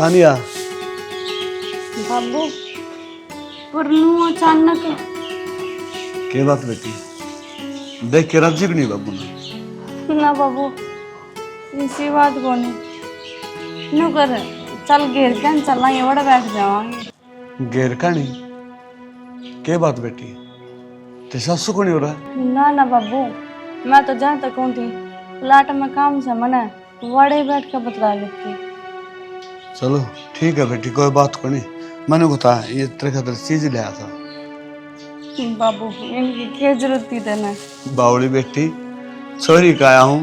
तानिया बाबू परनू अचानक के बात बेटी देख के राजी भी नहीं बाबू ने ना बाबू इसी बात को नहीं नु कर चल घेर के चलना ये बड़ा बैठ जावांगे घेर का नहीं के बात बेटी ते सासू को नहीं हो रहा ना बाबू मैं तो जहाँ तक हूँ थी प्लाट में काम से मना बड़े बैठ कर बतला लेती चलो ठीक है बेटी कोई बात को नहीं मैंने को था ये तेरे खातर चीज ले आया था बाबू इनकी क्या जरूरत थी देना बावड़ी बेटी सॉरी का आया हूँ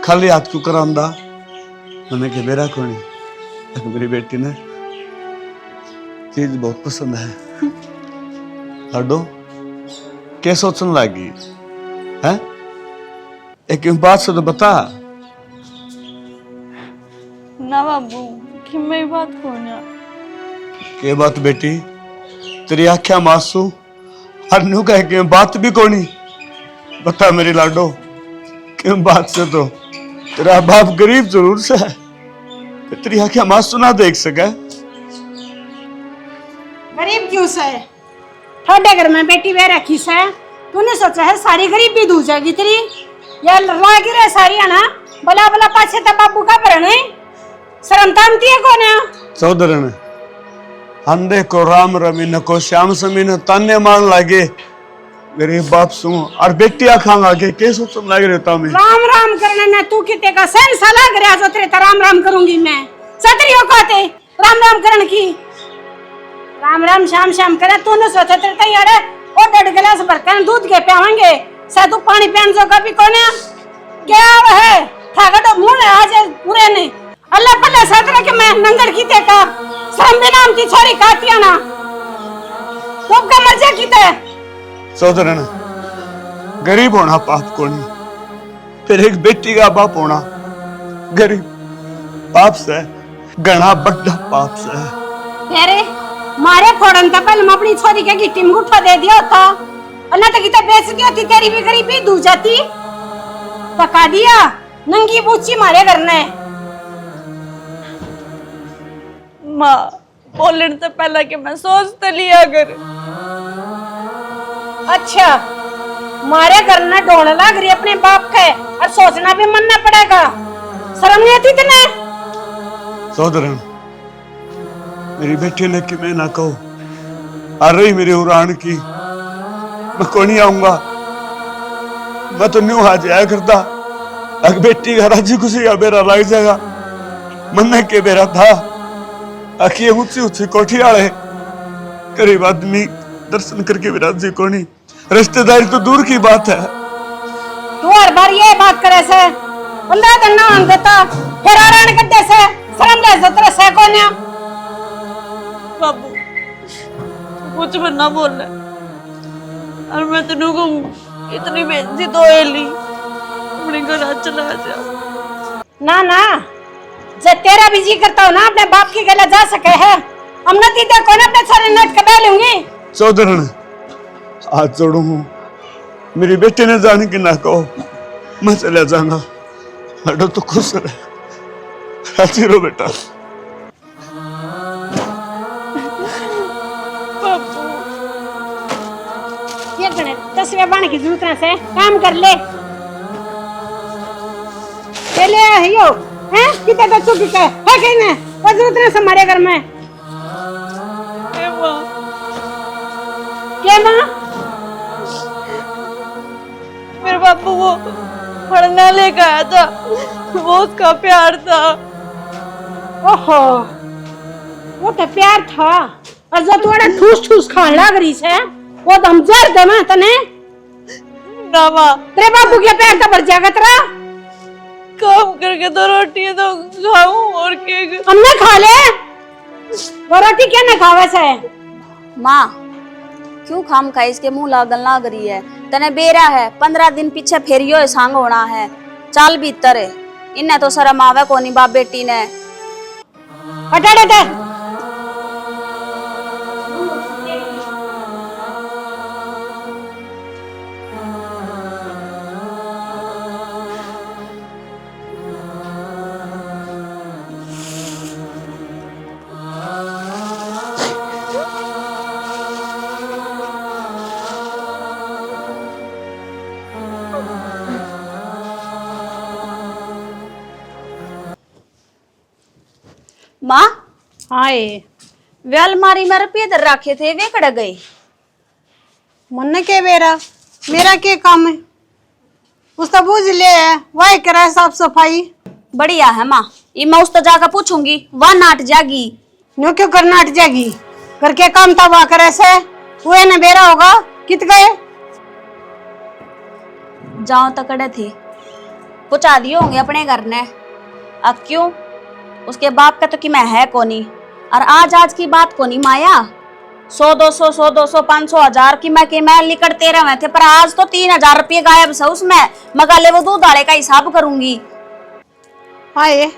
खाली हाथ क्यों करांदा मैंने के मेरा को नहीं मेरी बेटी ने चीज बहुत पसंद है लाडो क्या सोचने लगी है एक बात से तो बता ना बाबू कि मैं बात खोना के बात बेटी तेरी आख्या मासू हर नु कह के बात भी कोनी बता मेरी लाडो क्यों बात से तो तेरा बाप गरीब जरूर से है तेरी आख्या मासू ना देख सके गरीब क्यों से थोड़े घर में बेटी वे रखी से तूने सोचा है सारी गरीबी दूर जाएगी तेरी या लागी रे सारी है ना बला बला पाछे तो बाबू का भरने शर्म तामती है कौन है चौधरन अंधे को राम रमी न को श्याम समी न ताने मान लागे गरीब बाप सु और बेटी आखांग आगे के सोचन लागे रहता मैं राम राम करने न तू किते का सेन साला गया जो तेरे राम राम करूंगी मैं सतरियो कहते राम राम करन की राम राम श्याम श्याम करे तूने सोचा तेरे तैयार है ओ 1.5 गिलास भर के दूध के पियावेंगे से तू पानी पीन जो कभी कौन है क्या है थागा तो मुंह आज पूरे नहीं अल्लाह पल्ला सतरा के मैं नंगर की ते का शर्म भी नाम की छोरी काटिया ना तो का मर्जी की ते चौधरन गरीब होना पाप को नहीं फिर एक बेटी का बाप होना गरीब पाप से घना बड़ा पाप से तेरे मारे फोड़न तो पहले मैं अपनी छोरी के गिट्टी में गुठा दे दिया था अन्ना तो कितना बेच दी होती तेरी भी गरीबी दूर जाती पका दिया नंगी बूची मारे घर ने माँ बोलने से पहले कि मैं सोचते लिया कर अच्छा मारे घर ने ढोने लग रही अपने बाप के और सोचना भी मनना पड़ेगा शर्म नहीं आती तेने चौधरन मेरी बेटी ने कि मैं ना कहूं आ रही मेरी उड़ान की मैं को नहीं आऊंगा मैं तो न्यू आ जाया करता अगर बेटी का राजी खुशी का बेरा लग जाएगा मन के बेरा था आखिए ऊंची ऊंची कोठी वाले गरीब आदमी दर्शन करके भी राजी को नहीं रिश्तेदारी तो दूर की बात है तू हर बार ये बात करे से 15 दिन ना मान देता फिर आरान करते से शर्म ले जतरा से कोन्या बाबू कुछ भी ना बोल रहा और मैं तेनू को इतनी बेइज्जती तो ली अपने घर चला जा ना ना जे तेरा भी जी करता हो ना अपने बाप की गला जा सके है हम न दीदा को ना अपने सारे नट कटा लूंगी चौधरन हाथ जोड़ू हूँ मेरी बेटी ने जाने की ना कहो मैं चला जाऊंगा हटो तो खुश रहे राजी रहो बेटा ये गणे तस्वीर बन की जरूरत से काम कर ले चले हियो हैं किते तो चुप के है कहीं ने वो जरूरत नहीं से हमारे घर में क्या मां मेरे बापू वो पढ़ने लेकर आया था वो उसका प्यार था ओहो वो तो प्यार था और जो थोड़ा ठूस ठूस खान लग रही से वो तो हम जर दे मैं तने ना माँ तेरे बापू के प्यार तो बढ़ जाएगा तेरा काम करके तो रोटी तो खाऊं और के हमने खा ले वो रोटी क्या न खावे से माँ क्यों खाम खा इसके मुंह लागल लाग रही है तने बेरा है 15 दिन पीछे फेरियो सांग होना है चाल भीतर है इन्हें तो शर्म आवे कोनी बाप बेटी ने हटा दे माँ हाँ ये वे अलमारी में रुपये इधर रखे थे, वे कड़ गए? मन के बेरा मेरा क्या काम है, उसका बूझ ले है वही करा साफ सफाई। बढ़िया है माँ, ये मैं उस तो जाकर पूछूंगी, वह नाट जागी। न्यू क्यों करना हट जाएगी, घर के काम तब आ करे से वो है ना बेरा होगा कित गए। जाओ तकड़े थे, पहुंचा दिए होंगे अपने घर ने। अब क्यों, उसके बाप का तो कि मैं है कोनी, और आज की बात कोनी माया। 100 200 100 200 500 1000 की मैं लिकड़ते रहे थे, पर आज तो 3000 रुपये गायब से उसमें। मगाले वो दूध वाले का हिसाब करूंगी। हाँ ये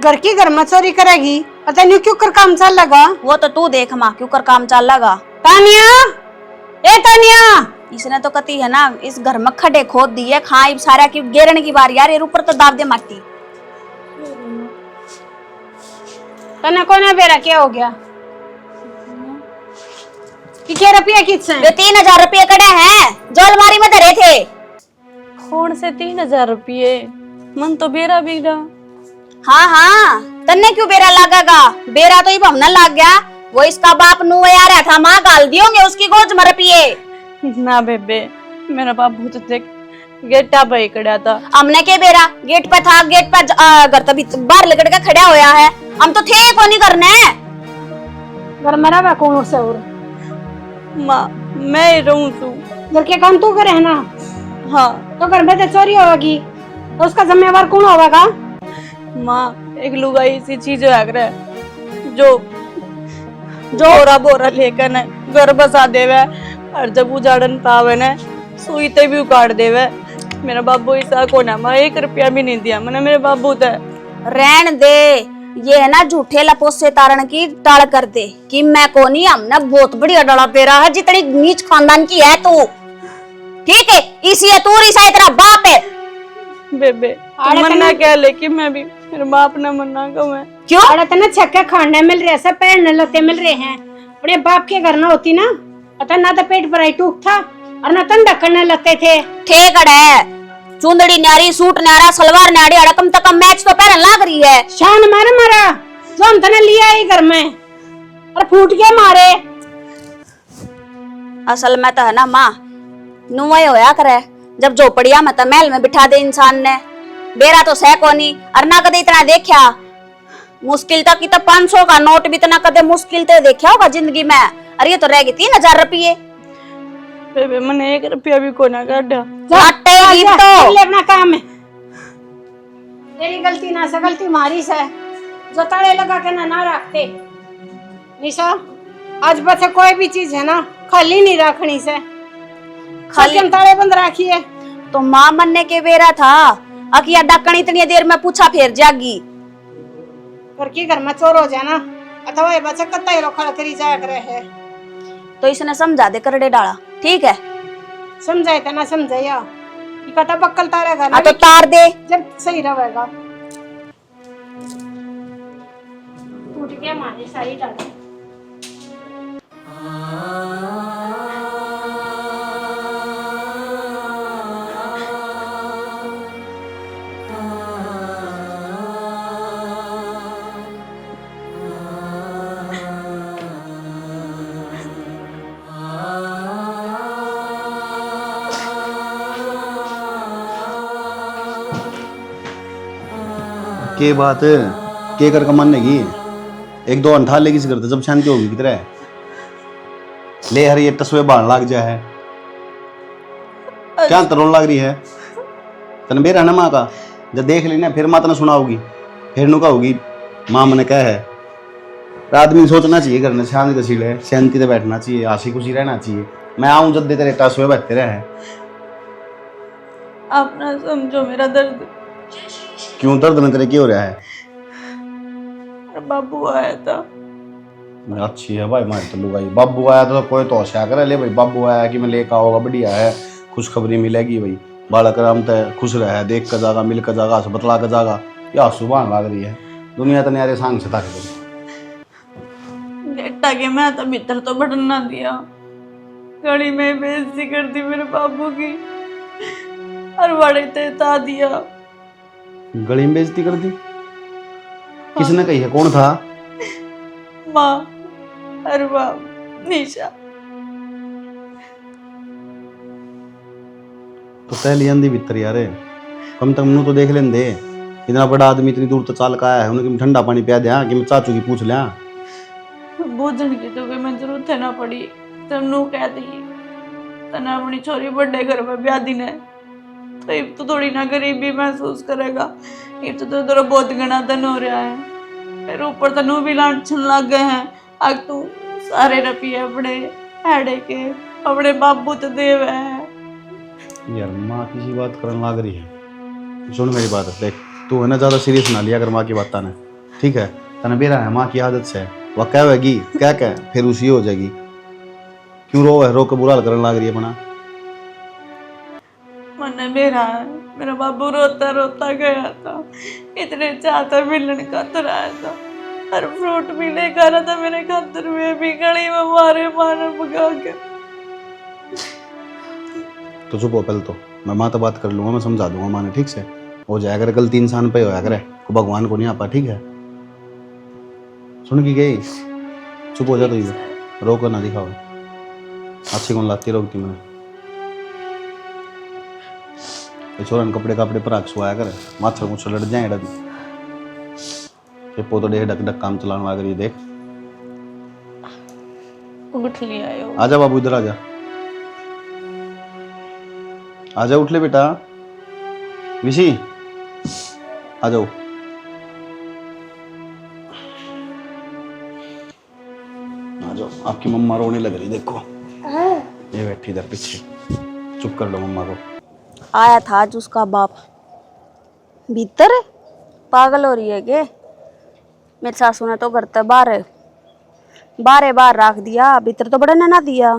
घर की घर में चोरी करेगी, पता नहीं क्यों कर काम चल लगा। वो तो तू देख माँ, क्यों कर काम चल लगा। तानिया, ए तानिया, इसने तो कती है ना इस घर में खड्डे खोद दिए, खाई सारा की गेरने की बारी यार, ये ऊपर तो दाब दे माटी। तना कोना बेरा क्या हो गया कि क्या रुपया किस वे 3000 रुपये कड़े हैं जो अलमारी में धरे थे। कौन से 3000 रुपये, मन तो बेरा बिगड़ा। हाँ हाँ, तन्ने क्यों बेरा लागेगा, बेरा तो ये भवना लाग गया। वो इसका बाप नुआ आ रहा था, माँ गाल दियोगे उसकी गोद में रुपये। ना बेबे, मेरा बाप भूत देख गेटा पे खड़ा था। हमने के बेरा गेट पे था, गेट पे घर तो बाहर लकड़ के खड़ा होया है, हम तो थे को नहीं करने। घर में रहा कौन से और माँ मैं रहूं तू, घर के काम तू करे है ना। हाँ तो घर में तो चोरी होगी तो उसका जिम्मेवार कौन होगा। माँ एक लुगाई सी चीज है जो बोरा बोरा लेकर न घर बसा देवे, और जब उजाड़न पावे न सुईते भी उकाड़ देवे। मेरा बाबू ऐसा कोना, मैं 1 रुपया भी नहीं दिया मैंने मेरे बाबू ते। रहन दे, ये है ना झूठे लपोत से तारण की टाल कर दे कि मैं कोनी, हमने बहुत बढ़िया डला पेरा है, जितनी नीच खानदान की है तू, ठीक है, इसी तू रिसा तेरा बाप है। बेबे मन्ना क्या, लेकिन मैं भी मेरे बाप ने मन्ना क्यों है। क्यों अरे तना छक्के खाने मिल रहे, सब पहनने लते मिल रहे हैं। अपने बाप के घर ना होती ना, पता ना तो पेट भराई टूक था और ना तन ढकने लगते थे। ठीक है, चुंदड़ी न्यारी, सूट न्यारा, सलवार न्यारी, अड़कम तकम मैच तो पहन लाग रही है। शान मारे मारा जो हम तने लिया ही घर में और फूट के मारे। असल में तो है ना माँ, नुआ होया करे जब झोपड़िया में तो महल में बिठा दे इंसान ने, बेरा तो सह कोनी, और ना कदे इतना देखा मुश्किल तक की तो 500 का नोट भी इतना कदे मुश्किल तो देखा होगा जिंदगी में, और ये तो रह गई 3000 रुपये। बेबे मैंने 1 रुपया भी कोना काटा। तो ले अपना काम है, तेरी गलती ना से गलती मारी से जो ताले लगा के ना रखते। निशा आज बच्चे कोई भी चीज है ना खाली नहीं रखनी से, खाली हम ताले बंद रखिए। तो माँ मनने के बेरा था, अकिया डकन इतनी देर में पूछा फिर जागी। घर की घर में चोर हो जाए ना, अथवा ये बच्चा कत्ता ही रोखड़ा करी जाया करे है। तो इसने समझा दे करड़े डाला, ठीक है, समझाए तो ना समझाया, ये कता बक्कल तारेगा ना तो तार दे जब सही रहेगा। टूट के मारे सारी डाली। के बात के कर कमाने की 1-2 अंठा लेगी सिगरत जब शांति होगी कितरा ले हर ये तस्वीर बाण लाग जा है क्या तरोड़ लाग रही है तन बेरा ना माँ का जब देख लेना फिर माँ तना सुनाओगी फिर नुका होगी माँ मैंने क्या है। आदमी सोचना चाहिए घर में शांति का सील है, शांति से बैठना चाहिए, हंसी खुशी रहना चाहिए। मैं आऊं जब दे तेरे तस्वीर बैठते रहे। आप ना समझो मेरा दर्द। क्यों दर्द में तेरे क्या हो रहा है। बाबू आया था। अच्छी है भाई मार तो लुगाई, बाबू आया तो कोई तो आशा करे ले भाई, बाबू आया कि मैं लेकर आओगा बढ़िया है, खुशखबरी मिलेगी भाई, बालक राम तय खुश रहे, देख कर जागा, मिल कर जागा, बतला कर जागा, या सुबह लाग रही है दुनिया तो न्यारे सांग से ताक बेटा के मैं तो भीतर तो बढ़ना दिया, घड़ी में बेइज्जती कर दी मेरे बाबू की, और बड़े तेता दिया। गली में बेइज्जती कर दी किसने कही है, कौन था माँ और बाप निशा। तो पहली अंधी भीतर यार कम तक मुंह तो देख लें दे। इतना बड़ा आदमी इतनी दूर तो चाल का आया है, उन्हें कि ठंडा पानी पिया दे कि मैं चाचू की पूछ लिया। बूझन की तो कोई मैं जरूरत है ना पड़ी। तनु कह दी तना अपनी छोरी बड़े घर में ब्याह दी ने तो इब तो थोड़ी ना गरीबी महसूस करेगा। इब तो तेरा बहुत घना धन हो रहा है, फिर ऊपर तनु भी लांछन लग गए हैं। अब तू सारे रुपये अपने हैडे के अपने बाबू तो देव है। यार माँ किसी बात करने लग रही है। सुन मेरी बात देख, तू है ना ज्यादा सीरियस ना लिया अगर माँ की बात ताने, ठीक है? तने बेरा है माँ की आदत से वह कहेगी क्या फिर उसी हो जाएगी। क्यों रो के बुरा हाल करने लग रही है अपना? मन मेरा बाबू रोता रोता गया था, इतने चाहता मिलन का आया था, हर फ्रूट भी लेकर आया था मेरे खातर में भी गली में मारे भगा के। तो चुप हो पहले तो, मैं माँ तो बात कर लूंगा, मैं समझा दूंगा माँ ने, ठीक से हो जाएगा। अगर गलती इंसान पे होया करे तो भगवान को नहीं आपा, ठीक है? सुन की गई, चुप हो जा। तो रो कर ना दिखाओ, अच्छी कौन लाती रोकती मैंने। छोरन कपड़े पर आग सुहाया करे, माथर मुझ लड़ जाए डबी ये पोतो डे डक डक काम चलाने लग रही है। देख उठ लिया है वो। आजा बाबू इधर आजा, आजा उठ ले बेटा। विशी आ जाओ। आ जाओ, आपकी मम्मा रोने लग रही देखो, ये बैठी इधर पीछे। चुप कर लो मम्मा को। आया था आज उसका बाप भीतर, पागल हो रही है के? मेरी सासू ने तो घर तक बार रख दिया, भीतर तो बड़ा ना दिया।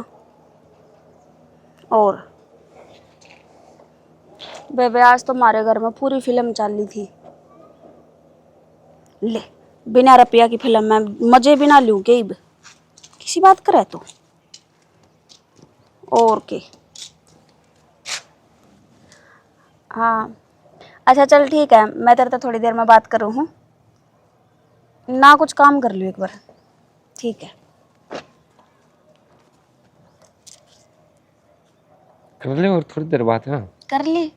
और बेबे आज तो हमारे घर में पूरी फिल्म चली थी। ले बिना रुपया की फिल्म में मजे भी ना लूं के, किसी बात करे तो और के। हाँ अच्छा चल ठीक है, मैं तेरे से थोड़ी देर में बात करूँ हूँ ना, कुछ काम कर लूँ एक बार, ठीक है? कर ले और थोड़ी देर बात है। कर ली।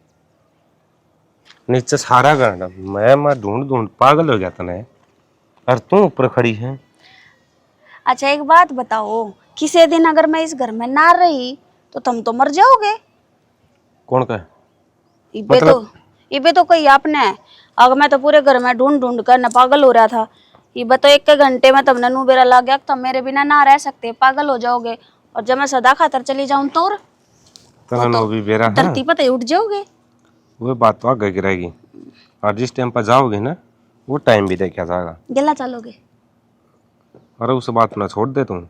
नीचे सारा गाना मैं ढूंढ पागल हो गया था ना, और तू ऊपर खड़ी है। अच्छा एक बात बताओ, किसी दिन अगर मैं इस घर में ना रही तो तुम तो मर जाओगे। कौन कहे? इबे तो कही आपने। अगर मैं तो पूरे घर में ढूंढ कर न पागल हो रहा था। ये तो 1 घंटे में तुमने नू बेरा लग गया, तुम मेरे बिना ना रह सकते, पागल हो जाओगे। और जब मैं सदा खातर चली जाऊं तो भी बेरा है, धरती पर उठ जाओगे। वो बात तो आगे गिरेगी, और जिस टाइम पर जाओगे ना वो टाइम भी देखा जाएगा। गला चलोगे। अरे उस बात ना छोड़ दे, तुम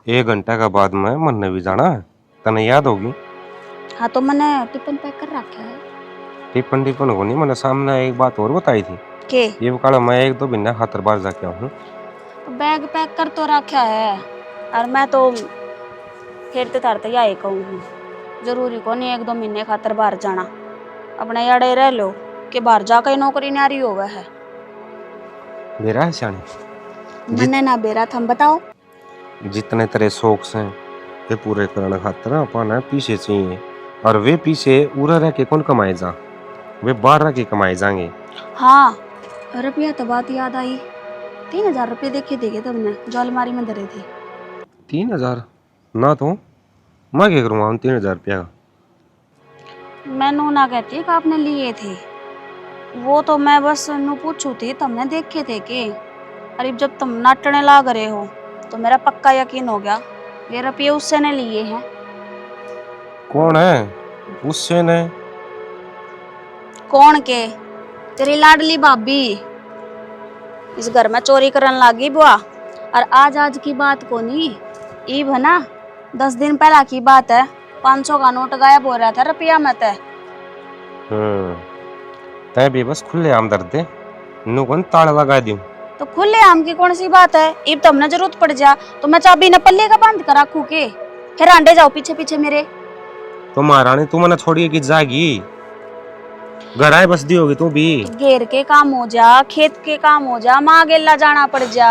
1 घंटे का बाद में मन ने भी जाना है, तने याद होगी। हाँ तो मैंने टिफिन पैक कर रखा है। टिफिन को नहीं, मैंने सामने एक बात और बताई थी के ये बकाला मैं 1-2 महीना खातर बाहर जाके आऊँ। तो बैग पैक कर तो रखा है, और मैं तो फेरते तारते यही कहूँ, जरूरी को नहीं 1-2 महीने खातर बाहर जाना। अपने याड़े रह लो कि बाहर जाकर नौकरी नारी हो गया है। बेरा है सियानी, मैंने ना बेरा था, बताओ। जितने तेरे शौक से वे पूरे करने खातर अपन पीछे चाहिए, और वे पीछे उरा रह के कौन कमाए जा, वे बाहर रह के कमाए जाएंगे। हाँ रुपया तो बात याद आई, 3000 रुपये देखे थे तुमने जो अलमारी में धरे थे। 3000 ना तो मैं क्या करूँगा उन 3000 रुपया का? मैं नू ना कहती कि आपने लिए थे, वो तो मैं बस नू पूछू थी, तुमने देखे थे के? अरे जब तुम नाटने लाग रहे हो तो मेरा पक्का यकीन हो गया ये रुपये उससे ने लिए हैं। कौन है उससे ने? कौन के? तेरी लाडली भाभी इस घर में चोरी करने लगी बुआ। और आज की बात को नहीं, ईब है ना 10 दिन पहला की बात है, 500 का नोट गायब हो रहा था रुपया में। तय भी बस खुले आम दर्द दे नु कौन ताला लगा दूं। तो खुले आम की कौन सी बात है? ईब तुमने जरूरत पड़ जा तो मैं चाबी न पल्ले का बांध कर रखू के, फिर आंडे जाओ पीछे पीछे मेरे। तो महारानी तू मना छोड़िए कि जाएगी, घर आए बस दी होगी तू भी। घेर के काम हो जा, खेत के काम हो जा, माँ गेला जाना पड़ जा।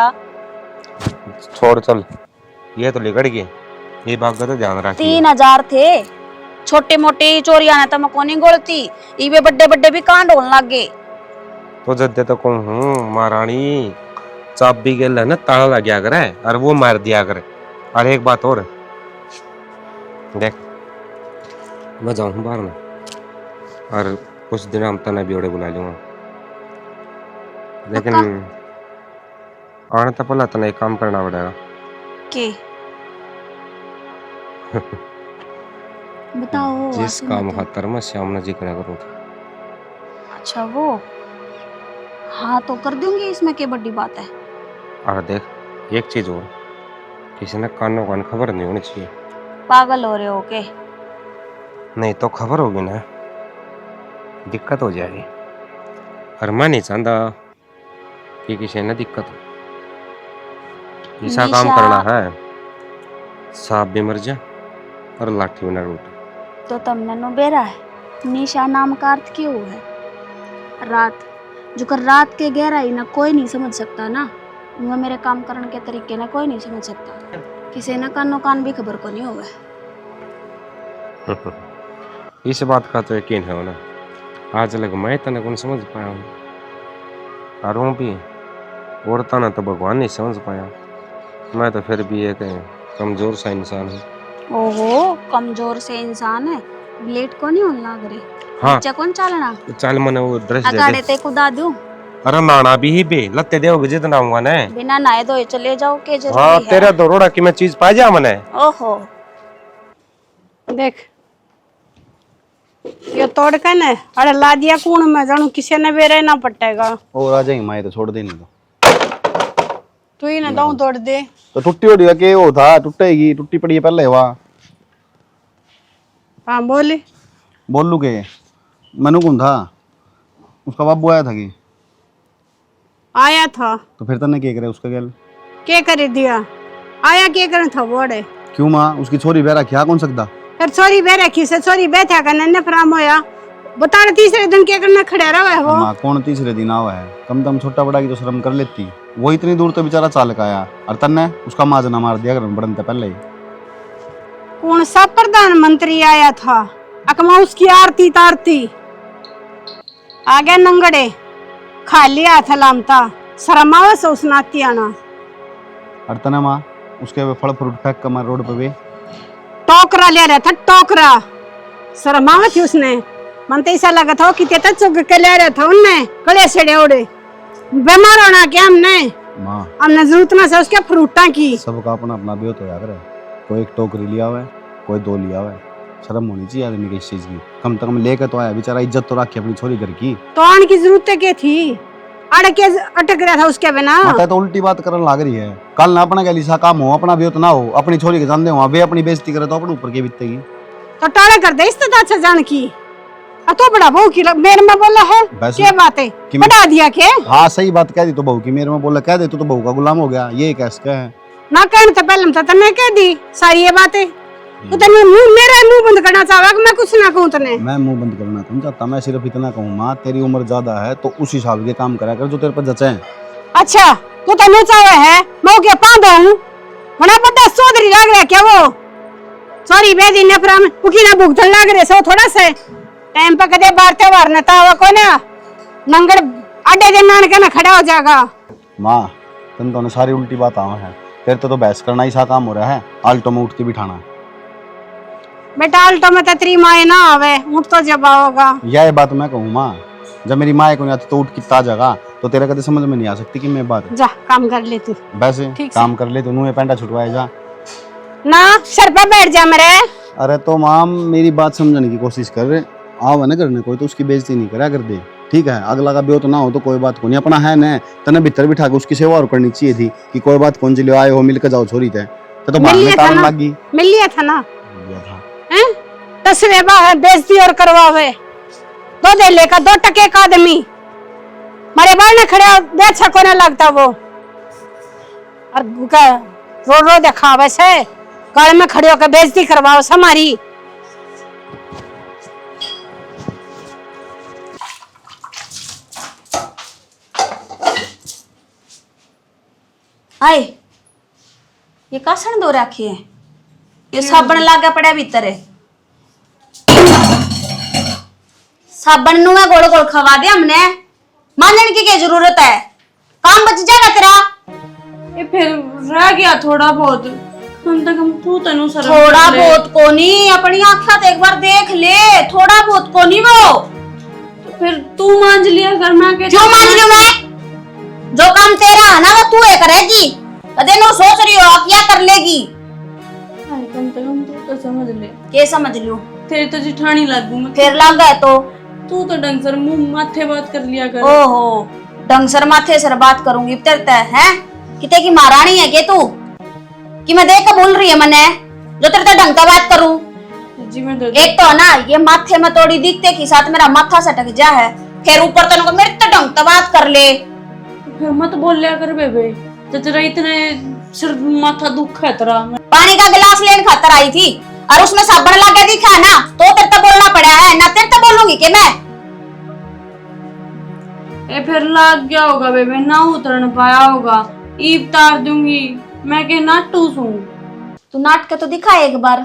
छोड़ चल, ये तो लिगड़ गए, ये बात का तो ध्यान रखिए। 3000 थे, छोटे मोटे चोरिया ने तो मैं कोनी गोलती, इवे बड़े बड़े भी कांड होने लग गए। तो जद्दे तो कहूँ हूँ महारानी, चाबी के ना ताला लग गया करे और वो मार दिया करे। और एक बात और देख, मैं जाऊँ बाहर में और कुछ दिन हम तना भी ओड़े बुला लूंगा, लेकिन आने तो पहला तना एक काम करना पड़ेगा। के बताओ। जिस आसिम काम बताओ। खातर मैं श्याम ने जिक्र करूँ था। अच्छा वो, हाँ तो कर दूंगी, इसमें क्या बड़ी बात है। और देख एक चीज और, किसी ने कानों कान खबर नहीं होनी चाहिए। पागल हो रहे हो के? नहीं तो खबर होगी ना, दिक्कत हो जाएगी। और मैं नहीं चाहता कि किसी ने दिक्कत हो। ऐसा काम निशा- करना है, सांप भी मर जाए और लाठी भी न टूटे। तो तुमने नो बेरा है, निशा नाम का अर्थ क्यों है? रात, जो कर रात के गहराई ना कोई नहीं समझ सकता ना, वो मेरे काम करने के तरीके ना कोई नहीं समझ सकता। किसी ने कानो कान भी खबर को नहीं होगा। इस बात का तो यकीन है ना, आज लग मैं तने कौन समझ पाया हूँ, और वो भी और तना तो भगवान नहीं समझ पाया। मैं तो फिर भी एक कमजोर सा इंसान हूँ। ओहो, कमजोर से इंसान है, ब्लेड को नहीं होने लग रही। हाँ बच्चा कौन चलना? चल मैंने वो ड्रेस दे अगाड़े दे। ते कुदा दूं? अरे नाना भी ही बे लत्ते देओगे जितना आऊंगा ना। बिना नहाए धोए चले जाओ के जरूरी हाँ है? तेरा दरोड़ा की मैं चीज पा जा मने। ओहो, देख ये तोड़ के न अरे ला दिया कूण में, जानू किसी ने बेरे ना पटेगा। और आ जाएंगे माए तो छोड़ दे, नहीं तो तू ही ना दाऊ तोड़ दे। तो टुट्टी हो के वो था, टूटेगी, टुट्टी पड़ी है पहले वहाँ। हाँ बोले। बोल लू के मनु कौन था? उसका बाबू आया था कि? आया था तो फिर तने क्या करे उसका गैल? के कर दिया, आया के करना था बोड़े। क्यों माँ, उसकी छोरी बेरा क्या कौन सकता? फिर छोरी बह रखी से छोरी बैठा कर नन्ने फ्राम होया, बता तीसरे दिन के करना खड़ा रहा है वो। माँ कौन तीसरे दिन आवा है? कम से कम छोटा बड़ा की तो शर्म कर लेती। वो इतनी दूर तो बेचारा चाल का आया और तन्ने उसका माजना मार दिया घर में बढ़ने पहले ही। कौन सा प्रधानमंत्री आया था, अकमा उसकी आरती तारती आगे नंगड़े खा लिया था लामता, शर्मावा से उस नाती आना। और तने माँ उसके फल फ्रूट फेंक कर मार रोड पे भी टोकरा ले रहा था, टोकरा शर्मावा थी उसने। मन तो ऐसा लगा था कि तेता चुग के ले रहा था उनने कड़े से उड़े। बीमार होना क्या हमने, माँ हमने जरूरत ना से उसके फ्रूटा की। सबका अपना अपना भी तो याद रहे। कोई एक टोकरी लिया हुआ है, कोई दो लिया हुआ है। शर्म होनी चाहिए आदमी की इस चीज की। कम से कम लेकर तो आया बेचारा, इज्जत तो रखी अपनी छोरी घर की। तो आने की जरूरत क्या थी, अड़ के अटक रहा था उसके बिना। माता तो उल्टी बात करने लग रही है। कल ना अपना गैलिसा काम हो, अपना भी ना हो, अपनी छोरी के जानते हो वे अपनी बेइज्जती करे तो अपने ऊपर के बीतेगी। तो टाड़ा कर दे इस तरह अच्छा जान की। तो बड़ा बहू की मेरे में बोला है वैसे क्या बात है, कि- बढ़ा दिया के हाँ सही बात कह दी तो बहू की मेरे में बोला कह दे तो बहू का गुलाम हो गया। ये कैसे है? ना कहने तो पहले तो तने कह दी सारी ये बातें। तो तने मुंह मेरा मुंह बंद करना चाहा कि मैं कुछ ना कहूं तने? मैं मुंह बंद करना कौन चाहता, मैं सिर्फ इतना कहूँ माँ तेरी उम्र ज्यादा है तो उस हिसाब के काम करा कर जो तेरे पर जचे। अच्छा तू तने चाहे है मैं क्या पांदा हूं? बड़ा बड़ा चौधरी लग रहा है क्या वो? सॉरी बेदी ने प्राण उकी ना भुगतन लग रहे सो थोड़ा से टाइम पे कदे बार त्योहार न तावा को ना नंगड़ अड्डे दिन नान के ना खड़ा हो जाएगा। माँ तुम दोनों सारी उल्टी बात आवा है। तेरे तो बहस करना ही सा काम हो रहा है, आल्टो में उठती बिठाना। बेटा आल्टो में तेरी माए ना आवे उठ तो जब आओगा। यह बात मैं कहूँ माँ, जब मेरी माँ को नहीं आती तो उठ कितना जगह तो तेरे कदे समझ में नहीं आ सकती कि मैं बात जा काम कर ले तू वैसे ठीक से। काम कर ले तो मुँह पेंटा छुटवाए जा। ना सर पे बैठ जा मेरे। अरे तो माँ मेरी बात समझने की कोशिश कर रहे आओ ना करने, कोई तो उसकी बेइज्जती नहीं करा कर दे। ठीक है अगला का ब्योह तो ना हो तो कोई बात को नहीं, अपना है न तने भीतर बिठा के उसकी सेवा और करनी चाहिए थी कि कोई बात कौन चले आए हो मिलकर जाओ छोरी थे तो मिल लिया था तारन ना? लग गई। मिल लिया था ना लिया था। हैं? तस्वे है बेइज्जती और करवावे दो दे लेकर 2 टके का आदमी मारे बाल ने खड़े बेचा को ना लगता वो। और रो रो दिखावे से गल में खड़े होकर बेइज्जती करवाओ हमारी। आए ये कासन दो रखे है, ये साबन लागे पड़ा भीतर है। साबन नु गोल गोल खवा दे हमने, मानने की क्या जरूरत है, काम बच जाएगा तेरा। ये फिर रह गया थोड़ा बहुत, हम तक हम तू तनु सर थोड़ा बहुत कोनी, अपनी आँखा तो एक बार देख ले, थोड़ा बहुत कोनी वो। तो फिर तू मांझ लिया घर में आके। क्यों मांझ लूं मैं? जो काम तेरा है ना वो तू है करेगी, कदे नो सोच रही हो क्या कर लेगी। कम से कम तू तो समझ ले। के समझ लूं? तेरी तो जिठानी लगू मैं। फिर लग गए तो तू तो ढंग से मुंह माथे बात कर लिया कर। ओहो, ढंग सर माथे सर बात करूंगी तेरे है, किते की महारानी है के तू कि मैं देख के बोल रही है मने जो तेरे ढंग का बात करूं। जी मैं तो एक तो ना ये माथे में थोड़ी दिखते की साथ मेरा माथा सटक जा है, फिर ऊपर तन को मेरे तो ढंग का बात कर ले। फिर मत बोल लिया कर बेबे, तो तेरा इतने सिर माथा दुख है तेरा। पानी का गिलास लेने खातर आई थी और उसमें साबन लगा दिखा है ना, तो तेरे तो बोलना पड़ा है ना, तेरे तो बोलूंगी कि मैं। ए फिर लग गया होगा बेबे, ना उतर पाया होगा, ईब तार दूंगी मैं के नाटू सू। तू नाट के तो दिखा एक बार,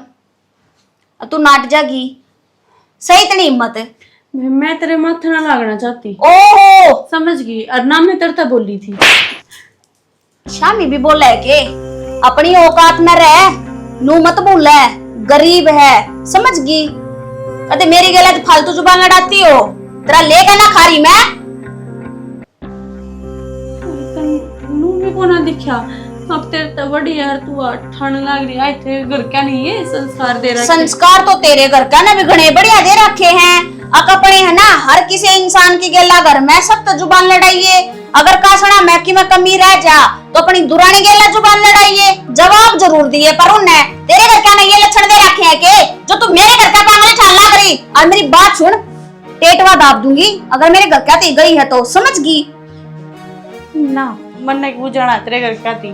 तू नाट जागी, सही इतनी हिम्मत है। मैं तेरे माथे ना लागना चाहती। ओहो, समझ गई, और ना मैं तेरे बोली थी। शामी भी बोला है के अपनी औकात में रह, नू मत बोल है, गरीब है, समझ गई। कदे मेरी गलत फालतू जुबान लड़ाती हो, तेरा लेकर ना खारी मैं। नू भी को ना दिखा, अब तेरे तो बड़ी यार तू ठंड लग रही है, थे घर क्या नहीं है संस्कार दे रखे। संस्कार तो तेरे घर का ना भी घने बढ़िया दे रखे हैं, अकपड़े है ना, हर किसी इंसान की गेला घर में सब तो जुबान लड़ाइए। अगर कासना मैं की में कमी रह जा तो अपनी दुरानी गेला जुबान लड़ाइए। जवाब जरूर दिए पर उन्हें तेरे घर का ना ये लक्षण दे रखे हैं के जो तू मेरे घर का पागल छाल लग रही। और मेरी बात सुन, पेटवा दाब दूंगी अगर मेरे घर का ती गई है तो, समझ गई ना। मन ने बुझाना तेरे घर क्या थी,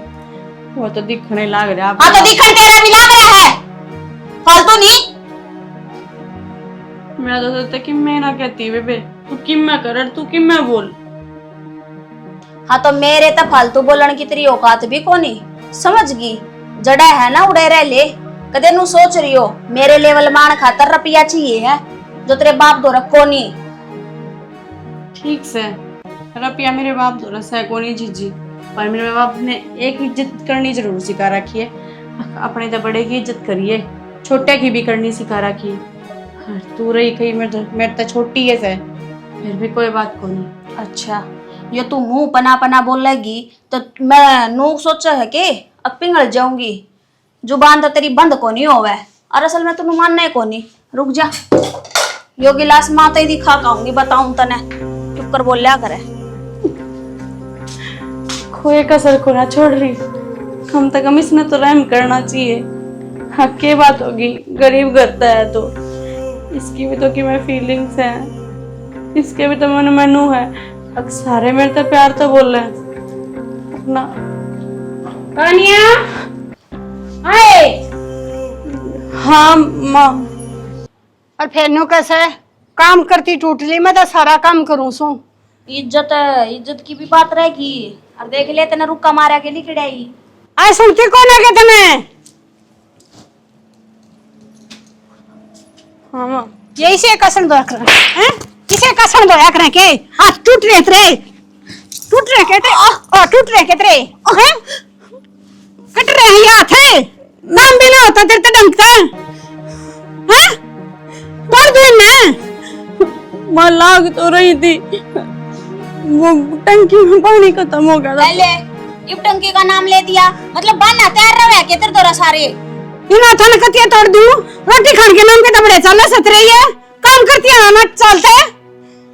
वो तो दिखने लग रहा। हाँ तो दिखन तेरा भी लग रहा है, फालतू नहीं। मैं तो सोचता कि मैं ना कहती बेबे, तू किम मैं कर, तू किम मैं बोल। हाँ तो मेरे तो फालतू बोलन की तेरी औकात भी कोनी, समझ गई। जड़ा है ना उड़े रह ले, कदे नु सोच रही हो मेरे लेवल मान खातर रुपया चाहिए है जो तेरे बाप दो रखो नहीं। ठीक से रुपया मेरे बाप दो रसा है कोनी जीजी, पर मेरे बाप ने एक इज्जत करनी जरूर सिखा रखी है, अपने तो बड़े की इज्जत करिए, छोटे की भी करनी सिखा रखी है। तू रही कहीं मेरे तो छोटी है से, फिर भी कोई बात को नहीं। अच्छा, ये तू मुंह पना पना बोलेगी तो मैं नू सोचा है कि अब पिघल जाऊंगी। जुबान तो तेरी बंद को नहीं होवे, और असल में तू मानना को नहीं। रुक जा, यो गिलास माता ही दिखा खाऊंगी, बताऊं तने, चुप कर बोल लिया करे। खोए कसर को ना छोड़ रही, कम से कम इसमें तो रहम करना चाहिए। हाँ क्या बात होगी, गरीब करता है तो इसकी भी तो कि मैं फीलिंग्स है, इसके भी तो मन मनु है। अब सारे मेरे तो प्यार तो बोल रहे हैं अपना। कानिया आए। हाँ माँ। और फिर नु कैसे काम करती टूटली, मैं तो सारा काम करूं सो। इज्जत है, इज्जत की भी बात रहेगी। और देख ले तेने रुक्का मारा के लिखड़ाई। आए सुनती कौन है के तुम्हें? हाँ माँ। यही से कसन दो रख हैं, इसे कसन दो रख के हाथ टूट रहे तेरे, टूट रहे के तेरे, ओ टूट रहे के तेरे हैं, कट रहे हैं हाथ है, नाम भी ना होता तेरे तो डंकता हैं, तोड़ दे ना। माँ लाग तो रही थी, वो टंकी में पानी खत्म हो गया था। पहले इब टंकी का नाम ले दिया, मतलब बना तैयार रहे के तेरे दौरा सारे। इना थाने कतिया तोड़ दूं, रोटी खान के नाम के तबड़े चल सत रही है, काम करती है ना चलते।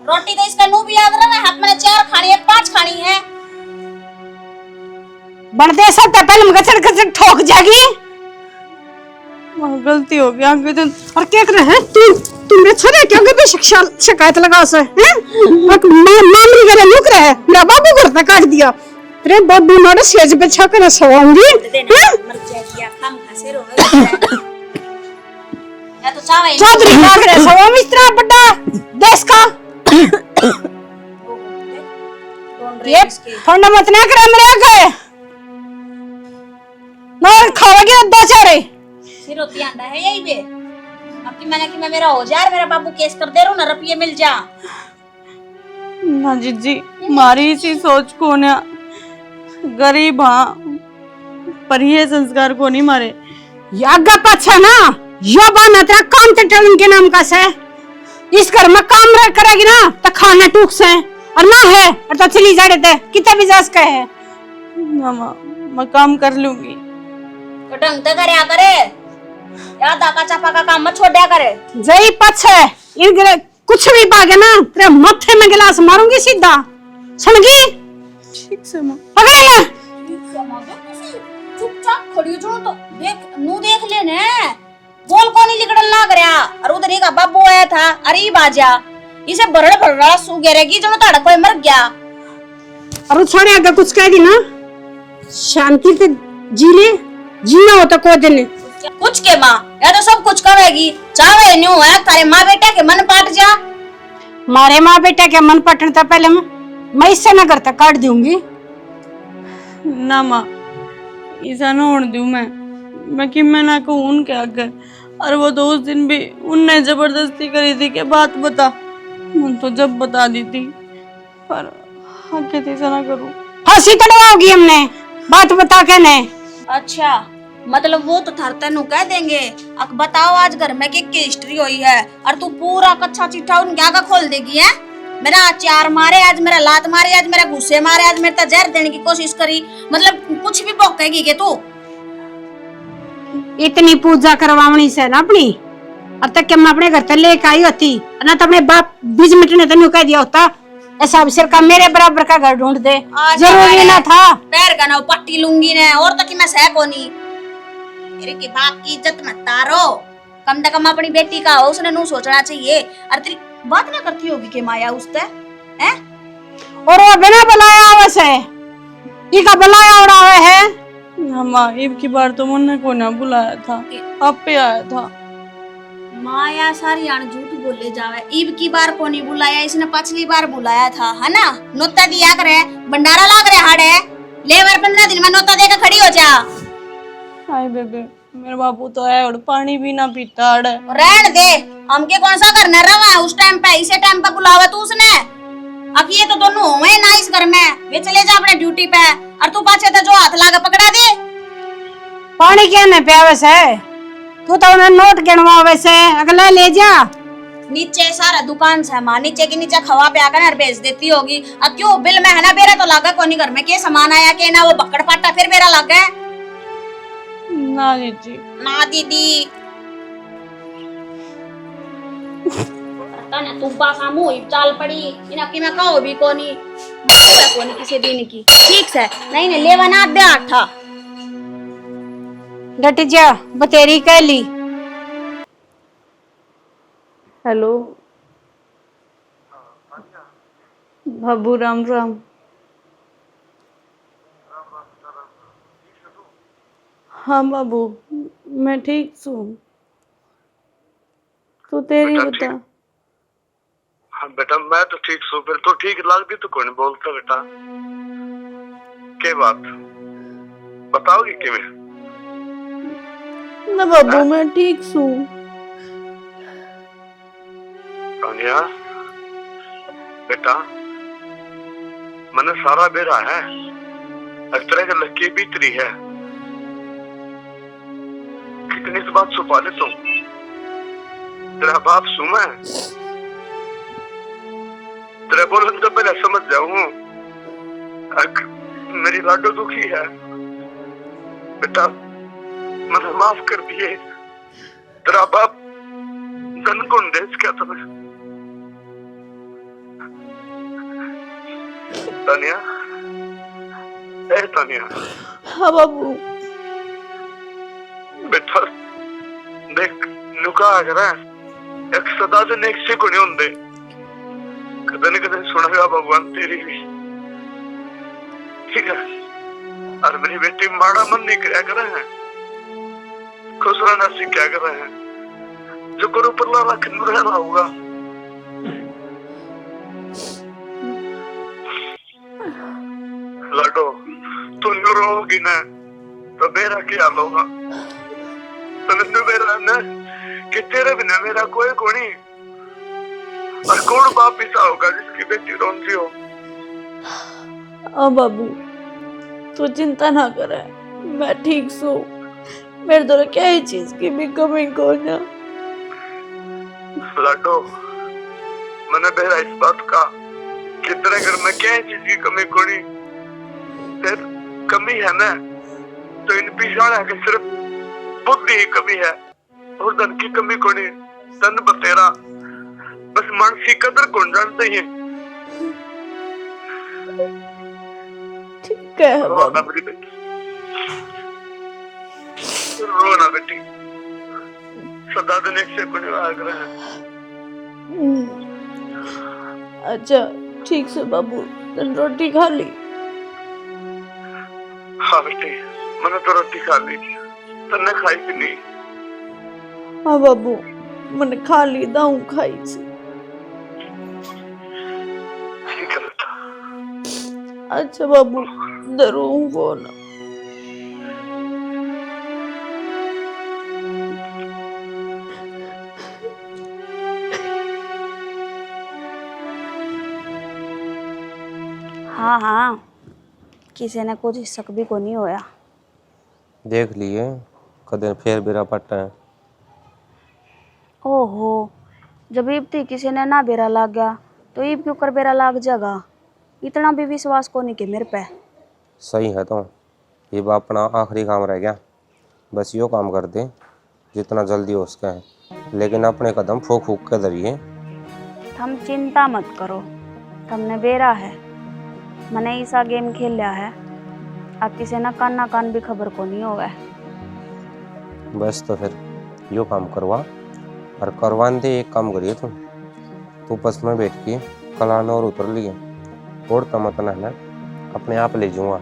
रोटी तो इसका नू भी याद रहा, हाथ में 4 खानी है 5 खानी है। बनते सब पहले मगचड़ खचड़ ठोक जाएगी। माँ गलती हो गई आगे दिन। और क्या कर रहे हैं तू मेरे छोरे क्यों भी शिकायत लगाओ से हैं? मामली करे लुक रहे हैं, मेरा बाबू घर तक काट दिया। तेरे बाबू मारे सेज पे छा कर सोऊंगी मर जाएगी खाम खासे रोवे। या तो चावे चौधरी लाग रहे सवा मिस्त्रा बड़ा देश का। ये फंडा मत ना करे मेरे आगे, नौर खाओगे दो चारे सिर होती आंदा है यही बे। अब की मैंने कि मैं मेरा हो जा यार, मेरा बाबू केस कर दे रू ना, रुपये मिल जा। ना जीजी मारी इसी सोच को ना गरीब हाँ पर ये संस्कार को नहीं मारे। यागा पाछा ना यो बना तेरा काम ते टलन के नाम का से इस घर में काम रह करेगी ना तो खाना टूक से और ना है और तो चली जा रहे कितना भी जास का है। मामा मैं काम कर लूंगी। तो ढंग से करे करे या दाका चापा का काम मत छोड़या करे। जई पछे इन कुछ भी पागे ना तेरे माथे में गिलास मारूंगी सीधा समझी। ठीक से माँ पकड़ ले चुपचाप खड़ी जो तो देख ले ने बोल को नहीं लिकड़न लाग रहा। और उधर एक बाबू आया था अरे बाजा इसे बरड़ बरड़ा सू गिरेगी जो ताड़ा कोई मर गया। और छोड़े अगर कुछ कह दी ना शांति से जी ले जीना हो तो को दिन कुछ के माँ या तो सब कुछ करेगी चाहे न्यू है तारे माँ बेटा के मन पाट जा। मारे माँ बेटा के मन पटने था पहले मैं इससे न करता काट दूंगी ना माँ ऐसा ना होने दूं मैं कि मैं ना कहूँ उनके आगे। और वो तो उस दिन भी उनने जबरदस्ती करी थी कि बात बता उन तो जब बता दी थी पर आगे तो ऐसा ना करूँ। फांसी तड़वाओगी हमने बात बता के ने। अच्छा मतलब वो तो थर तेनू कह देंगे अब बताओ आज घर में की हिस्ट्री हुई है और तू पूरा कच्चा चिट्ठा उनके आगे खोल देगी है। मेरा चार मारे आज मेरा लात मारे आज मेरा गुस्से मारे आज मेरे जहर देने की कोशिश करी मतलब कुछ भी भौंकेगी के तू। इतनी पूजा करवावनी से ना अपनी और तक के मैं अपने घर तक लेके आई होती ना तो अपने बाप बीज मिटने तेनू कह दिया होता ऐसा सिर का मेरे बराबर का घर ढूंढ दे जरूरी ना था। पैर का ना पट्टी लूंगी ने और तक मैं सह को नहीं मेरे के बाप की इज्जत मत तारो कम से कम अपनी बेटी का हो उसने नू सोचना चाहिए। और तेरी बात ना करती होगी के माया उसते हैं और वो बिना बुलाया वैसे इका बुलाया उड़ावे है। माँ ईब की बार तो मुन्ने को ना बुलाया था आप पे आया था। माया सारी आन झूठ बोले जावे ईब की बार को नहीं बुलाया इसने पिछली बार बुलाया था है ना। नोता दिया करे भंडारा लाग रहे हाड़े लेवर 15 दिन में नोता देकर खड़ी हो जा। हाय बेबे मेरे बापू तो है और पानी भी ना पीता अड़े। रहन दे हमके कौन सा करना रवा उस टाइम पे इसे टाइम पे बुलावा तू उसने। अब ये तो दोनों होवे ना इस घर में वे चले जा अपने ड्यूटी पे और तू पाछे तो जो हाथ लागे पकड़ा दे। पानी क्या न पिया वैसे तू तो उन्हें नोट गिनवा वैसे अगला ले जा। नीचे सारा दुकान से मां नीचे के नीचे खवा पे आकर और बेच देती होगी। अब क्यों बिल में है ना बेरा तो लागा कोनी घर में के सामान आया के ना वो बक्कड़ पाटा फिर बेरा लागा ना दीदी ना दीदी पता ना तू पासा मुंह चाल पड़ी इना की मैं कहो भी कोनी कोनी किसी दिन की ठीक से नहीं ने लेवा ना दे आठा डट जा बतेरी कह ली। हेलो बाबू राम राम। हाँ बाबू मैं ठीक हूँ तू तेरी बता। हाँ बेटा मैं तो ठीक हूँ फिर तो ठीक लगती तो कोई नहीं बोलता बेटा के बात बताओगी कि ना बाबू मैं ठीक हूँ। तानिया बेटा मैंने सारा बेरा है इस तरह की लड़की भीतरी है कितनी इस बात छुपा ले तुम तेरा बाप सुमा तेरे बोलने तो पहले समझ जाऊं मेरी लाडो दुखी है बेटा मैंने माफ कर दिए तेरा बाप धन गुण देश क्या तुम्हें तानिया ए तानिया। हाँ बाबू बेटा देख नुका अगर एक सदा से नेक से कुछ होंगे कदे न कदे सुनेगा भगवान तेरी भी ठीक है। और मेरी बेटी माड़ा मन नहीं कराया कर रहे हैं खुश रहना सीखा कर रहे हैं जो गुरु पर लाला खंड रहना होगा। लाडो तू न्यू रहोगी ना तो मेरा क्या होगा? तने मेरा ना कि तेरे बिना मेरा कोई कोनी, और कौन बाप ऐसा होगा जिसकी बेटी रोती हो? बाबू तू चिंता ना करे, मैं ठीक सू। मेरे तो क्या ही चीज की भी कमी को ना। लाडो, मैंने बेरा इस बात का कि तेरे घर में क्या चीज की कमी कोनी, तेरे कमी है ना तो इन पिछाड़ा के सिर्फ बुद्धि की कमी है, और धन की कमी कोनी। धन बतेरा, बस मानसिक कदर कौन जानते ही। ठीक है रोना मेरी बेटी, रोना बेटी, सदा दिन एक से कुछ आग्रह है। अच्छा ठीक से बाबू, तन रोटी खा ली? हाँ बेटी, मैंने तो रोटी खा ली, तन्ने खाई कि नहीं? हाँ बाबू, मैंने खा ली, दाऊ खाई सी। ठीक है बेटा। अच्छा बाबू, जरूर फोन। हाँ हाँ, किसी ने कुछ शक भी को नहीं होया। देख लिए कदे फिर बेरा पट्टा है। ओहो, जब ईब थी किसी ने ना बेरा लाग गया तो ईब क्यों कर बेरा लाग जाएगा? इतना भी विश्वास को नहीं के मेरे पे। सही है, तो ये अपना आखिरी काम रह गया, बस यो काम कर दे जितना जल्दी हो सके है, लेकिन अपने कदम फूक फूक के धरिए। तुम चिंता मत करो, तुमने बेरा है, मैंने ऐसा गेम खेल लिया है, अब किसी ना कान भी खबर को नहीं होगा। बस तो फिर यो काम करवा, और करवान दे। एक काम करिए तुम, तू बस में बैठ के कलान और उतर लिए, और तमत ना अपने आप ले जाऊंगा।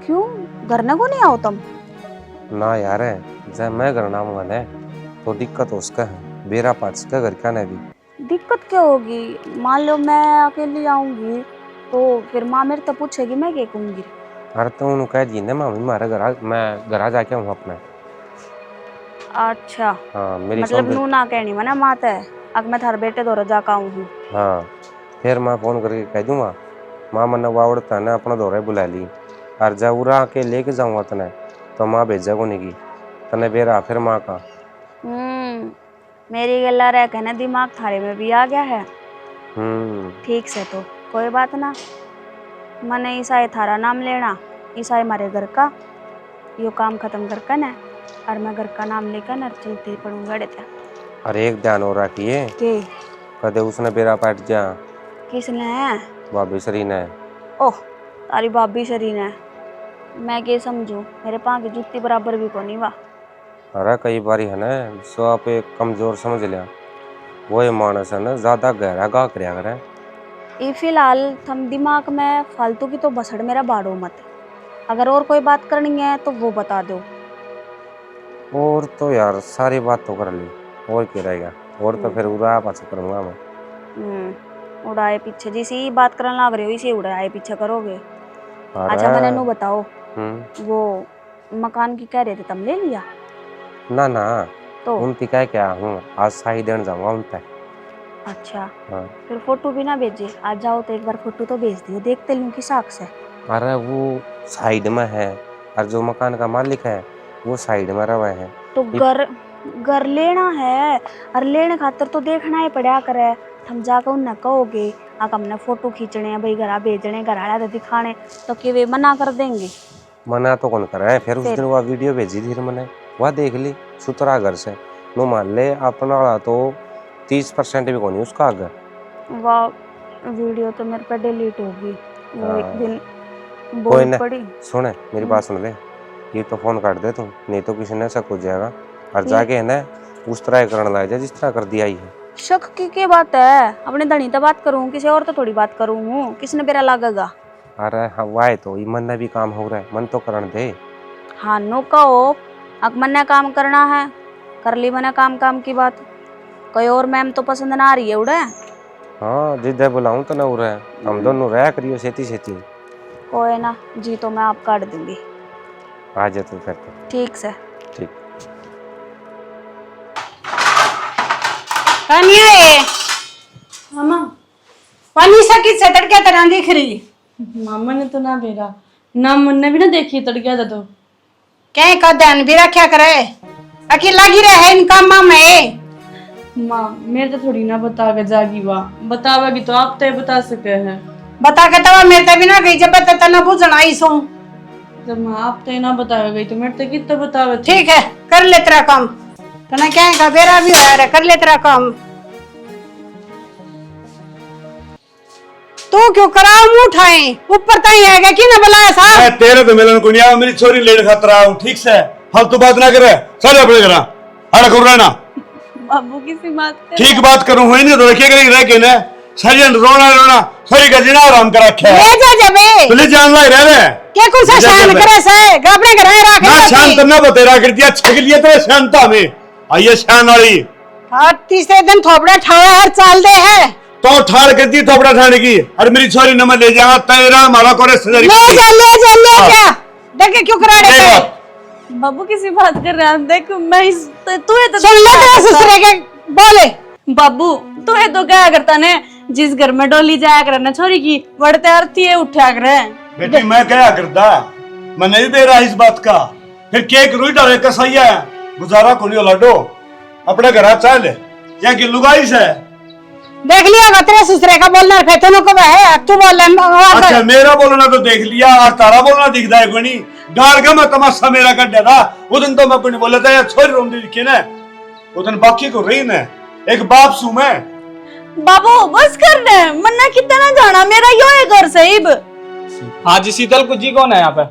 क्यों, घर ने को नहीं आओ तुम? ना यार, जब मैं घर ना आऊंगा ना तो दिक्कत हो उसका है, बेरा पाट सका घर का नहीं भी। दिक्कत क्या होगी? मान लो मैं अकेली आऊंगी तो फिर माँ मेरे तो पूछेगी, मैं क्या कहूंगी? अरे तो उन्होंने कह दी ना मम्मी मारे घर, मैं घर जाके हूँ अपना। अच्छा, हाँ मेरी मतलब नू ना कहनी मना मात है, अब मैं थारे बेटे दौरे जाका हूँ। हाँ फिर मैं फोन करके कह दूंगा, माँ मन वावड़ता ने अपना दौरे बुला ली, और जब उरा के लेके जाऊंगा तने तो माँ भेजा को नहीं की तने बेरा फिर माँ का। मेरी गल्ला रह कहना दिमाग थारे में भी आ गया है। ठीक से, तो कोई बात ना, मने ईसाई थारा नाम लेना, ईसाई मारे घर का यो काम खत्म करके ना, और मैं घर का नाम लेकर न चलते पड़ूंगा। अरे एक ध्यान हो रखिए, के कदे उसने बेरा पाट जा। किसने? भाभी सरी ने। ओह, तारी भाभी सरी ने, मैं क्या समझू, मेरे पाँव की जूती बराबर भी को नहीं वा। अरे कई बारी है ना सो आप एक कमजोर समझ लिया, वो ये मानस है ना ज्यादा गहरा गा कर करे। ये फिलहाल थम दिमाग में फालतू की तो बसड़ मेरा बाड़ो मत, अगर और कोई बात करनी है तो वो बता दो। और तो यार सारी बात तो कर ली, और क्या रहेगा, और तो फिर उड़ा पाछा करूंगा मैं। उड़ाए पीछे जैसी बात करने लग रहे हो इसे उड़ाए पीछे करोगे। अच्छा मैंने नु बताओ, वो मकान की कह रहे थे, तुम ले लिया? ना ना, तो उनकी कह क्या हूँ, आज शाही देने जाऊंगा उन पे। अच्छा हाँ। फिर फोटो भी ना भेजे, आज जाओ तो एक बार फोटो तो भेज दियो, देखते लूं कि साख से। अरे वो साइड में है, और जो मकान का मालिक है वो साइड में रहा है। तो घर लेना है, और लेने खातर तो देखना ही पड़ा करे। हम जाकर उन्हें कहोगे अगर हमने फोटो खींचने हैं भाई, घर भेजने, घर आया तो दिखाने, तो कि वे मना कर देंगे? मना तो कौन कर रहा है, फिर उस दिन वह वीडियो भेजी थी मैंने, वह देख ली सुतरा घर से, नो मान ले अपना वाला तो 30% भी कौन उसका अगर। वाह, वीडियो तो मेरे पे डिलीट होगी, वो एक दिन कोई बहुत ना, बड़ी। सुने मेरी बात सुन ले, ये तो फोन काट दे तू, नहीं तो किसी ने शक हो जाएगा, और जाके है ना उस तरह करने लग जाए जिस तरह कर दिया ही है। शक की क्या बात है, अपने धनी तो बात करूँ, किसी और तो थोड़ी बात करूँ हूँ, किसने बेरा लागेगा? अरे हाँ वाह, तो ये मन ने भी काम हो रहा है, मन तो करने दे। हाँ नो कहो, अब मन ने काम करना है, कर ली मैंने काम की बात, कोई और मैम तो पसंद ना आ रही है उड़े। हाँ जिधर बुलाऊं तो ना हो रहा है, हम दोनों रह करियो सेती सेती। कोई ना जी, तो मैं आप काट दूंगी। आ जा तू फिर। ठीक से। ठीक। कनिया है मामा पानी सा किस तड़के तरह दिख रही मामा ने तो ना भेजा ना, मन ने भी ना देखी तड़किया था तो क्या का ध्यान भी रखा करे, अकेला गिरे है इनका माम है। माँ मेरे तो थोड़ी ना बता के जागी वाह, बतावेगी तो आप तय बता सके हैं। बता के तवा मेरे ते बिना गई जब तक तना बुझन आई सो। जब माँ आप तय ना बतावे गई तो मेरे तो कितना बतावे थे। ठीक है कर ले तेरा काम, तना क्या का बेरा भी हो रहा, कर ले तेरा काम। तू क्यों कराओ मुंह उठाए ऊपर तई आएगा कि ना बुलाया साहब। मैं तेरे तो मिलन को नहीं आया, मेरी छोरी लेट खतरा हूँ, ठीक से फालतू बात ना करे, चल अपने घर अरे करो रहना। बाबू किसी बात कर ठीक बात करूँ हुई नहीं तो रखे करेगी रह के ना सरियन रोना रोना सही का जिना आराम कर रखे ले जा जबे पुलिस जान लाई रह रहे के कुछ शान करे से अपने घर में रख ना शांत ना बतेरा कर दिया छक लिया तेरे शांता में आइए शान वाली। और तीसरे दिन थोपड़ा ठाड़ा हर चाल दे है तो ठाड़ कर दी थोपड़ा ठाने की और मेरी छोरी नमन ले जाएगा तेरा हमारा कोरे सजरी ले जा देखे क्यों करा रहे थे। बाबू किसी बात कर रहे हैं, देख मैं तू है तो सुन ले तेरे ससुरे के बोले। बाबू तू है तो क्या करता ने, जिस घर में डोली जाया करे ना छोरी की बढ़ते आरती है उठा करे। बेटी मैं क्या करता मैं नहीं दे रहा इस बात का, फिर केक रुई डाले कसैया गुजारा कुलियो लड्डो अपने घर चल या कि लुगाई से देख लिया तेरे ससुरे का बोलना फिर दोनों को है तू बोल अच्छा मेरा बोलना तो देख लिया और तारा बोलना दिखता है कोनी गार का मैं तमाशा मेरा कर देता वो दिन तो मैं कोई बोला था या छोरी रोंदी दिखी ना वो दिन बाकी को रही ना एक बाप सू मैं। बाबू बस कर रहे हैं मन्ना कितना ना जाना मेरा यो है घर सहीब। हाँ जी शीतल कुछ जी कौन है यहाँ पे?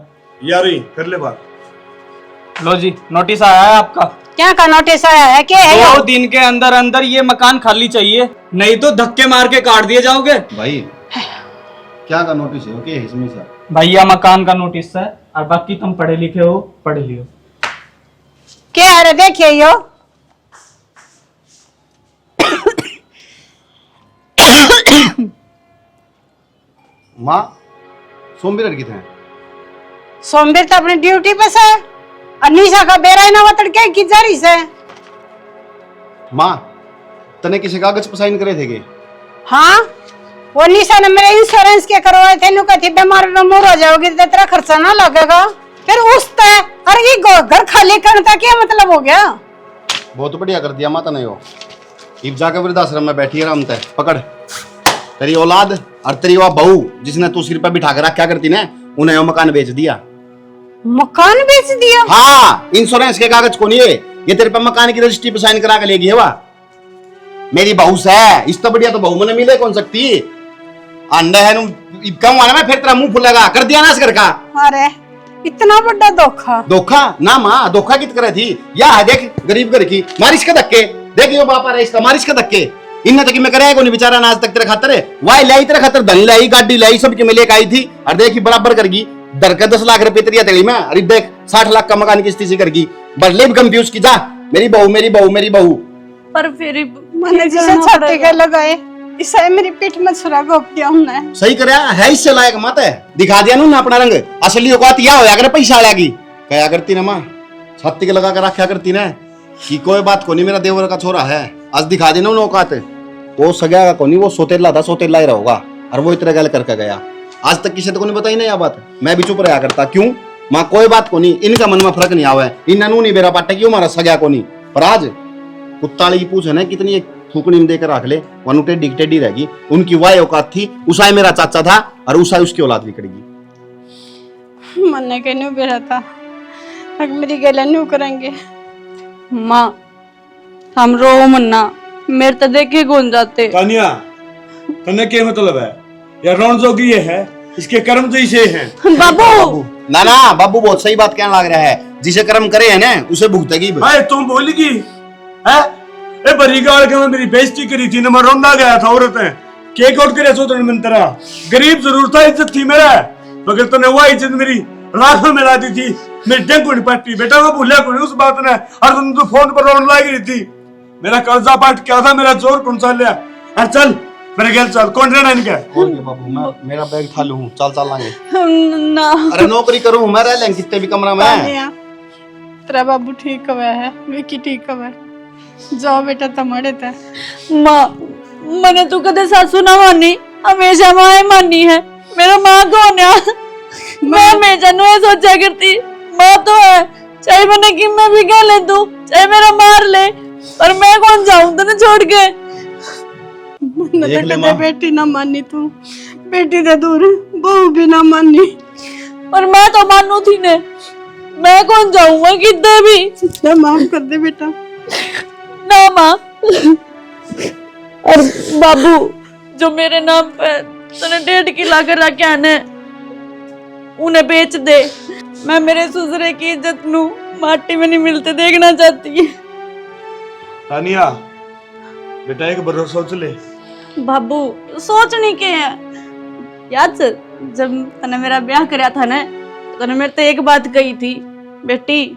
यारी कर ले बात। लो जी नोटिस आया है आपका। क्या का नोटिस आया है क्या है 2 दिन के अंदर अंदर ये मकान खाली चाहिए, नहीं तो धक्के मार के काट दिए जाओगे। भाई क्या का नोटिस है ओके इसमें से भैया मकान का नोटिस है और बाकी तुम पढ़े लिखे हो पढ़ लियो। क्या है देखिए यो माँ सोमवीर लड़की थे सोमवीर तो अपनी ड्यूटी पे से अनीसा का बेरा ना वतड़ के की जारी से। माँ तने किसी कागज पर साइन करे थे के? हाँ वो निशा ने मेरे इंश्योरेंस के करवाए थे नु कहती बीमार मोर हो जाओगी तो तेरा खर्चा ना लगेगा फिर उस तय अरे ये घर खाली करने का क्या मतलब हो गया। बहुत बढ़िया कर दिया माता ने वो इब जाकर वृद्धाश्रम में बैठी है आराम तय पकड़ तेरी औलाद और तेरी वो बहू जिसने तू सिर पर बिठा कर रखा करती ना उन्हें वो मकान बेच दिया। मकान बेच दिया? हाँ इंश्योरेंस के कागज को नहीं है ये तेरे पे मकान की रजिस्ट्री पे साइन करा के लेगी है वाह मेरी बहू से इस तो बढ़िया तो बहू मैंने मिले कौन सकती अंडा है कम वाला में फिर तेरा मुंह फुलेगा कर दिया ना इस घर का। अरे इतना बड़ा धोखा धोखा ना माँ धोखा कित करे थी या है देख गरीब घर की मारिश के धक्के देख यो बापा रहे इसका मारिश के धक्के इन तक मैं करे नहीं बेचारा ना आज तक तेरे खातर वाई लाई तेरे खातर धन लाई गाड़ी लाई सब के मिले आई थी और देखी बराबर करगी दर का 10 लाख रुपए तेरी तेरी में अरे देख 60 लाख का मकान किस्ती से करगी बदले भी कंफ्यूज की जा मेरी बहू मेरी बहू मेरी बहू पर फिर मैंने जिसे छाते के लगाए इसे मेरी पीठ में छुरा घोप दिया हमने। सही करे है इससे लायक मत है दिखा दिया ना अपना रंग असली औकात या होया करे पैसा आएगी कया करती ना माँ छाती के लगा कर रखा करती ना कि कोई बात को नहीं मेरा देवर का छोरा है आज दिखा देना उन औकात वो सगा का को नहीं वो सोतेला था सोतेला ही रहोगा और वो इतना गल करके गया आज तक किसी को नहीं बताई ना यह बात मैं भी चुप रहा करता क्यों माँ कोई बात को नहीं इनका मन में फर्क नहीं आवा है इन नू नहीं बेरा पाटा क्यों मारा सगा को नहीं पर आज कुत्ताली की पूछ है ना कितनी एक थूकनी में देकर रख ले वन टेडी टेडी रहेगी उनकी वाह औकात थी उषा मेरा चाचा था और उषा उसकी औलाद बिगड़ेगी। मन्ने के न्यू बेरा था अब मेरी गला न्यू करेंगे माँ हम रो मन्ना मेरे तो देखे कौन जाते तानिया तने क्या मतलब है या रौन जोगी ये है इसके कर्म तो इसे हैं। बाबू ना ना बाबू बहुत सही बात कहने लग रहा है जिसे कर्म करे है ना उसे भुगतेगी। भाई तुम बोलेगी है ए बरीगाड़ के में मेरी बेइज्जती करी थी ना मैं रोंदा गया था औरतें केक आउट करे सोचने में तेरा गरीब जरूर था इज्जत थी मेरा मगर तूने वो इज्जत मेरी राख में मिला दी थी मेरी डेंगू नहीं पट्टी बेटा मैं भूलिया कोई उस बात ने और तुम फोन पर रोन लगी थी मेरा कर्जा पाट क्या था मेरा जोर कौन सा लिया और चल मेरे गैल चल कौन रहना इनका और क्या बाबू, मैं मेरा बैग खाली हूँ, चल चल लांगे। ना अरे नौकरी करूँ मैं, रह लेंगे कितने भी कमरा में। तानिया, तेरा बाबू ठीक हुआ है, विकी ठीक हुआ है। जाओ बेटा तुम्हारे थे। माँ मैंने तू कदे सासू ना मानी, हमेशा माँ ही मानी है। मेरा माँ कौन है? मैं हमेशा नु ये सोचा करती माँ तो है, चाहे मैंने कि मैं भी कह ले तू, चाहे मेरा मार ले, पर मैं कौन जाऊं तेने छोड़ के। मैंने तो कदे बेटी ना मानी तू, बेटी दे दूर बहू भी ना मानी। पर मैं तो मानू थी ने, मैं कौन जाऊंगा कितने भी। ना माफ कर दे बेटा। ना माँ। और बाबू जो मेरे नाम पे तूने 1.5 किला कर रखा है उन्हें बेच दे। मैं मेरे ससुरे की इज्जत नू माटी में नहीं मिलते देखना चाहती। तानिया बेटा एक बार सोच ले। बाबू सोचने के है याद से जब तने मेरा ब्याह कराया था ना, तने मेरे से एक बात कही थी, बेटी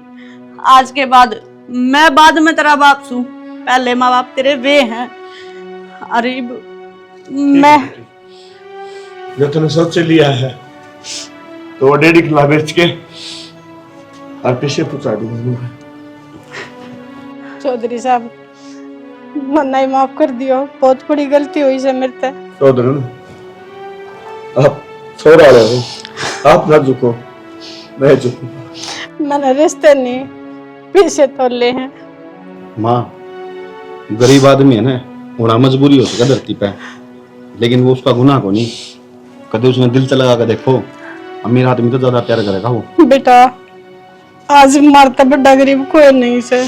आज के बाद मैं बाद में तेरा बाप सू, पहले माँ बाप तेरे वे हैं। अरे मैं जो तूने सोच लिया है तो वो 1.5 किला बेच के और पीछे पहुंचा दूंगा। चौधरी साहब मन्ना ही माफ कर दियो, बहुत बड़ी गलती हुई से मेरे से। चौधरी आप छोड़ा रहे हो, आप ना झुको, मैं झुकूंगा। मैंने रिश्ते नहीं पीछे तोले हैं। माँ गरीब आदमी है ना, होना मजबूरी हो सका धरती पे, लेकिन वो उसका गुनाह को नहीं। कभी उसने दिल से लगा कर देखो, अमीर आदमी तो ज्यादा प्यार करेगा वो। बेटा आज मारता बड़ा गरीब कोई नहीं से।